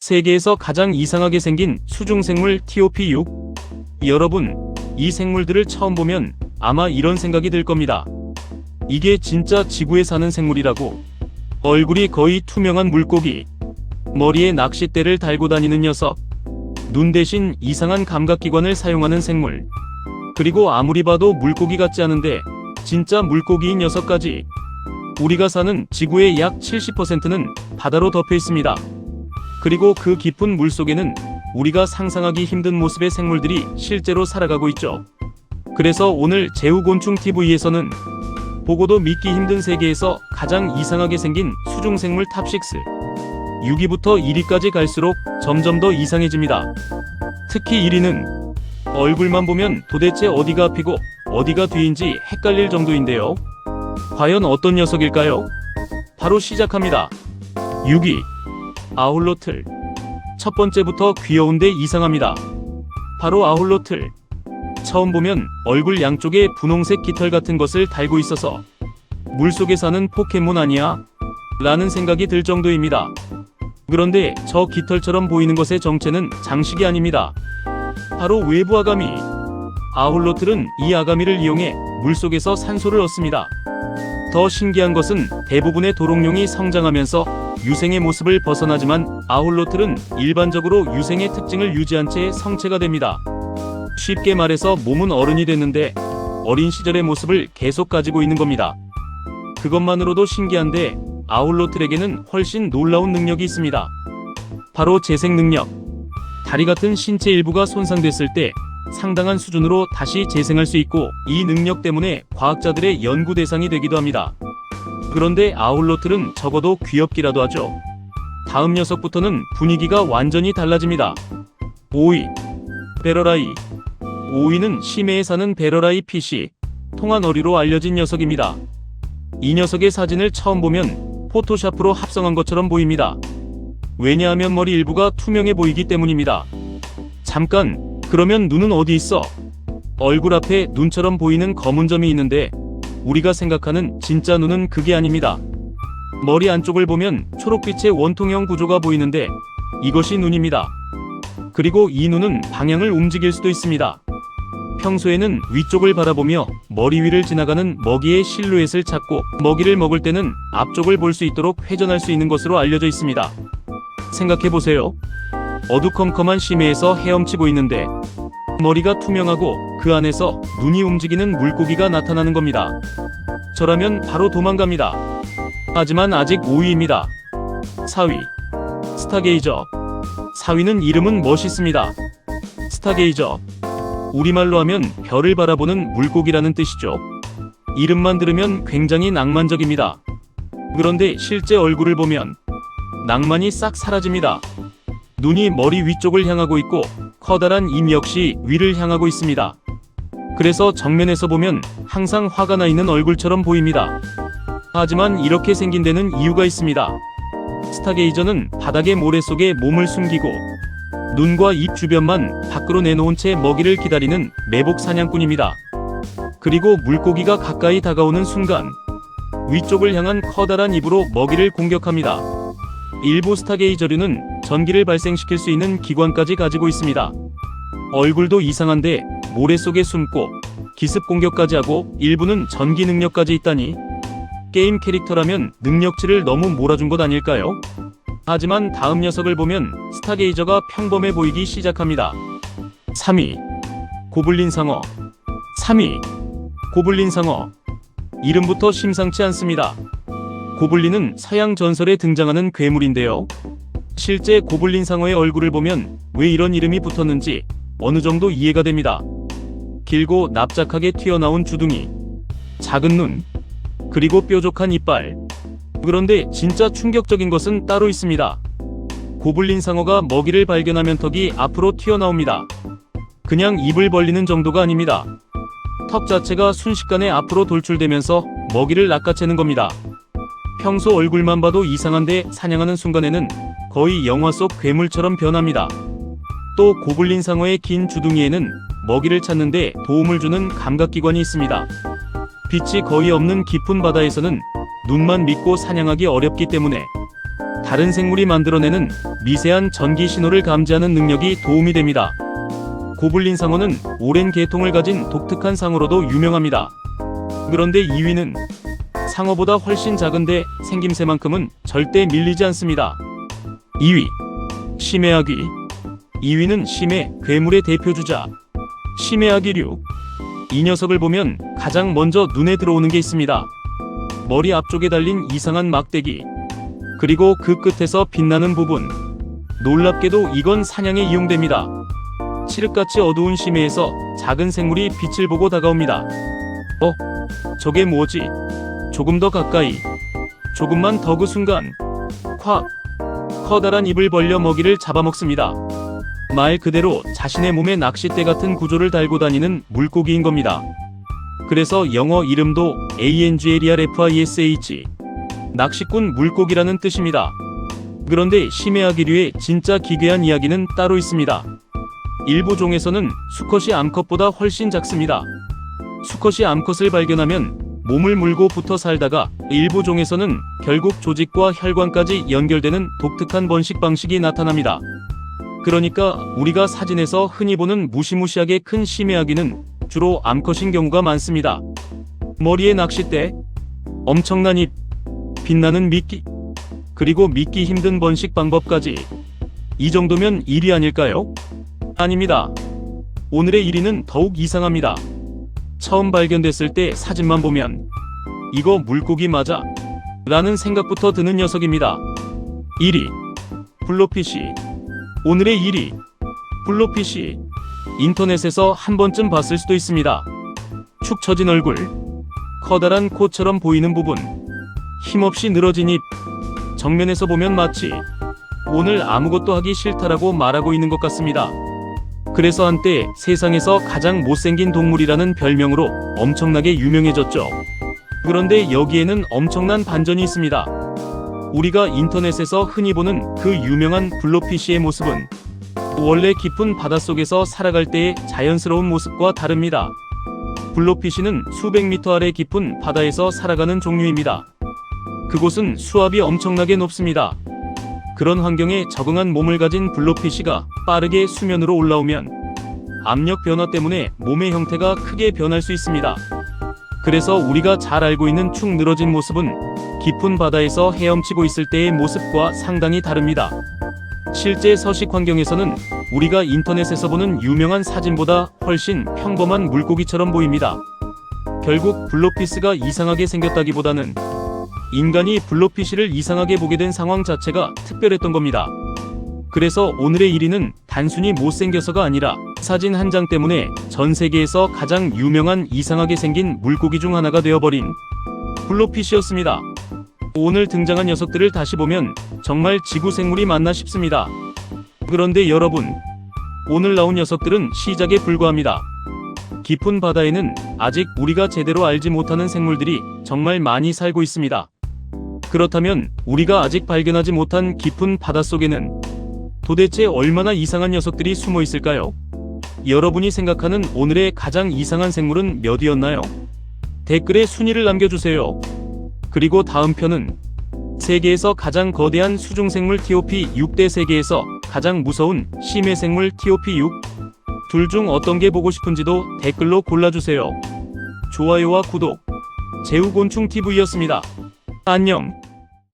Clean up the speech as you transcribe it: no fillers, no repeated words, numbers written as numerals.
세계에서 가장 이상하게 생긴 수중생물 TOP6. 여러분, 이 생물들을 처음 보면 아마 이런 생각이 들 겁니다. 이게 진짜 지구에 사는 생물이라고. 얼굴이 거의 투명한 물고기, 머리에 낚싯대를 달고 다니는 녀석, 눈 대신 이상한 감각기관을 사용하는 생물, 그리고 아무리 봐도 물고기 같지 않은데 진짜 물고기인 녀석까지. 우리가 사는 지구의 약 70%는 바다로 덮여 있습니다. 그리고 그 깊은 물속에는 우리가 상상하기 힘든 모습의 생물들이 실제로 살아가고 있죠. 그래서 오늘 제후곤충TV에서는 보고도 믿기 힘든 세계에서 가장 이상하게 생긴 수중생물 탑6, 6위부터 1위까지 갈수록 점점 더 이상해집니다. 특히 1위는 얼굴만 보면 도대체 어디가 앞이고 어디가 뒤인지 헷갈릴 정도인데요. 과연 어떤 녀석일까요? 바로 시작합니다. 6위, 아홀로틀. 첫 번째부터 귀여운데 이상합니다. 바로 아홀로틀. 처음 보면 얼굴 양쪽에 분홍색 깃털 같은 것을 달고 있어서 물속에 사는 포켓몬 아니야? 라는 생각이 들 정도입니다. 그런데 저 깃털처럼 보이는 것의 정체는 장식이 아닙니다. 바로 외부 아가미. 아홀로틀은 이 아가미를 이용해 물속에서 산소를 얻습니다. 더 신기한 것은 대부분의 도롱뇽이 성장하면서 유생의 모습을 벗어나지만 아홀로틀은 일반적으로 유생의 특징을 유지한 채 성체가 됩니다. 쉽게 말해서 몸은 어른이 됐는데 어린 시절의 모습을 계속 가지고 있는 겁니다. 그것만으로도 신기한데 아홀로틀에게는 훨씬 놀라운 능력이 있습니다. 바로 재생 능력. 다리 같은 신체 일부가 손상됐을 때 상당한 수준으로 다시 재생할 수 있고, 이 능력 때문에 과학자들의 연구 대상이 되기도 합니다. 그런데 아홀로틀은 적어도 귀엽기라도 하죠. 다음 녀석부터는 분위기가 완전히 달라집니다. 5위, 베러라이. 5위는 심해에 사는 베러라이 피쉬, 통아너리로 알려진 녀석입니다. 이 녀석의 사진을 처음 보면 포토샵으로 합성한 것처럼 보입니다. 왜냐하면 머리 일부가 투명해 보이기 때문입니다. 잠깐, 그러면 눈은 어디 있어? 얼굴 앞에 눈처럼 보이는 검은 점이 있는데 우리가 생각하는 진짜 눈은 그게 아닙니다. 머리 안쪽을 보면 초록빛의 원통형 구조가 보이는데 이것이 눈입니다. 그리고 이 눈은 방향을 움직일 수도 있습니다. 평소에는 위쪽을 바라보며 머리 위를 지나가는 먹이의 실루엣을 찾고, 먹이를 먹을 때는 앞쪽을 볼 수 있도록 회전할 수 있는 것으로 알려져 있습니다. 생각해보세요. 어두컴컴한 심해에서 헤엄치고 있는데 머리가 투명하고 그 안에서 눈이 움직이는 물고기가 나타나는 겁니다. 저라면 바로 도망갑니다. 하지만 아직 5위입니다. 4위, 스타게이저. 4위는 이름은 멋있습니다. 스타게이저. 우리말로 하면 별을 바라보는 물고기라는 뜻이죠. 이름만 들으면 굉장히 낭만적입니다. 그런데 실제 얼굴을 보면 낭만이 싹 사라집니다. 눈이 머리 위쪽을 향하고 있고 커다란 입 역시 위를 향하고 있습니다. 그래서 정면에서 보면 항상 화가 나 있는 얼굴처럼 보입니다. 하지만 이렇게 생긴 데는 이유가 있습니다. 스타게이저는 바닥의 모래 속에 몸을 숨기고 눈과 입 주변만 밖으로 내놓은 채 먹이를 기다리는 매복 사냥꾼입니다. 그리고 물고기가 가까이 다가오는 순간 위쪽을 향한 커다란 입으로 먹이를 공격합니다. 일부 스타게이저류는 전기를 발생시킬 수 있는 기관까지 가지고 있습니다. 얼굴도 이상한데 모래 속에 숨고 기습 공격까지 하고 일부는 전기 능력까지 있다니. 게임 캐릭터라면 능력치를 너무 몰아준 것 아닐까요? 하지만 다음 녀석을 보면 스타게이저가 평범해 보이기 시작합니다. 3위, 고블린 상어. 3위, 고블린 상어. 이름부터 심상치 않습니다. 고블린은 서양 전설에 등장하는 괴물인데요. 실제 고블린 상어의 얼굴을 보면 왜 이런 이름이 붙었는지 어느 정도 이해가 됩니다. 길고 납작하게 튀어나온 주둥이, 작은 눈, 그리고 뾰족한 이빨. 그런데 진짜 충격적인 것은 따로 있습니다. 고블린 상어가 먹이를 발견하면 턱이 앞으로 튀어나옵니다. 그냥 입을 벌리는 정도가 아닙니다. 턱 자체가 순식간에 앞으로 돌출되면서 먹이를 낚아채는 겁니다. 평소 얼굴만 봐도 이상한데 사냥하는 순간에는 거의 영화 속 괴물처럼 변합니다. 또 고블린 상어의 긴 주둥이에는 먹이를 찾는데 도움을 주는 감각기관이 있습니다. 빛이 거의 없는 깊은 바다에서는 눈만 믿고 사냥하기 어렵기 때문에 다른 생물이 만들어내는 미세한 전기 신호를 감지하는 능력이 도움이 됩니다. 고블린 상어는 오랜 계통을 가진 독특한 상어로도 유명합니다. 그런데 2위는 상어보다 훨씬 작은데 생김새만큼은 절대 밀리지 않습니다. 2위, 심해아귀. 2위는 심해, 괴물의 대표주자 심해아귀류. 이 녀석을 보면 가장 먼저 눈에 들어오는 게 있습니다. 머리 앞쪽에 달린 이상한 막대기, 그리고 그 끝에서 빛나는 부분. 놀랍게도 이건 사냥에 이용됩니다. 칠흑같이 어두운 심해에서 작은 생물이 빛을 보고 다가옵니다. 저게 뭐지? 조금 더 가까이. 조금만 더. 그 순간 콱! 커다란 입을 벌려 먹이를 잡아먹습니다. 말 그대로 자신의 몸에 낚싯대 같은 구조를 달고 다니는 물고기인 겁니다. 그래서 영어 이름도 ANGLRFISH, 낚시꾼 물고기라는 뜻입니다. 그런데 심해아귀류의 진짜 기괴한 이야기는 따로 있습니다. 일부 종에서는 수컷이 암컷보다 훨씬 작습니다. 수컷이 암컷을 발견하면 몸을 물고 붙어 살다가 일부 종에서는 결국 조직과 혈관까지 연결되는 독특한 번식 방식이 나타납니다. 그러니까 우리가 사진에서 흔히 보는 무시무시하게 큰 심해아귀는 주로 암컷인 경우가 많습니다. 머리에 낚싯대, 엄청난 입, 빛나는 미끼, 그리고 믿기 힘든 번식 방법까지. 이 정도면 1위 아닐까요? 아닙니다. 오늘의 1위는 더욱 이상합니다. 처음 발견됐을 때 사진만 보면 이거 물고기 맞아? 라는 생각부터 드는 녀석입니다. 1위, 블로피시. 오늘의 1위, 블로피시. 인터넷에서 한 번쯤 봤을 수도 있습니다. 축 처진 얼굴, 커다란 코처럼 보이는 부분, 힘없이 늘어진 입. 정면에서 보면 마치 오늘 아무것도 하기 싫다라고 말하고 있는 것 같습니다. 그래서 한때 세상에서 가장 못생긴 동물이라는 별명으로 엄청나게 유명해졌죠. 그런데 여기에는 엄청난 반전이 있습니다. 우리가 인터넷에서 흔히 보는 그 유명한 블로피시의 모습은 원래 깊은 바닷속에서 살아갈 때의 자연스러운 모습과 다릅니다. 블로피시는 수백 미터 아래 깊은 바다에서 살아가는 종류입니다. 그곳은 수압이 엄청나게 높습니다. 그런 환경에 적응한 몸을 가진 블로피시가 빠르게 수면으로 올라오면 압력 변화 때문에 몸의 형태가 크게 변할 수 있습니다. 그래서 우리가 잘 알고 있는 축 늘어진 모습은 깊은 바다에서 헤엄치고 있을 때의 모습과 상당히 다릅니다. 실제 서식 환경에서는 우리가 인터넷에서 보는 유명한 사진보다 훨씬 평범한 물고기처럼 보입니다. 결국 블로피스가 이상하게 생겼다기보다는 인간이 블로피시를 이상하게 보게 된 상황 자체가 특별했던 겁니다. 그래서 오늘의 1위는 단순히 못생겨서가 아니라 사진 한 장 때문에 전 세계에서 가장 유명한 이상하게 생긴 물고기 중 하나가 되어버린 블로피시였습니다. 오늘 등장한 녀석들을 다시 보면 정말 지구 생물이 맞나 싶습니다. 그런데 여러분, 오늘 나온 녀석들은 시작에 불과합니다. 깊은 바다에는 아직 우리가 제대로 알지 못하는 생물들이 정말 많이 살고 있습니다. 그렇다면 우리가 아직 발견하지 못한 깊은 바닷속에는 도대체 얼마나 이상한 녀석들이 숨어 있을까요? 여러분이 생각하는 오늘의 가장 이상한 생물은 몇이었나요? 댓글에 순위를 남겨주세요. 그리고 다음 편은 세계에서 가장 거대한 수중생물 TOP6 대 세계에서 가장 무서운 심해생물 TOP6. 둘 중 어떤 게 보고 싶은지도 댓글로 골라주세요. 좋아요와 구독, 제우곤충TV였습니다. 안녕.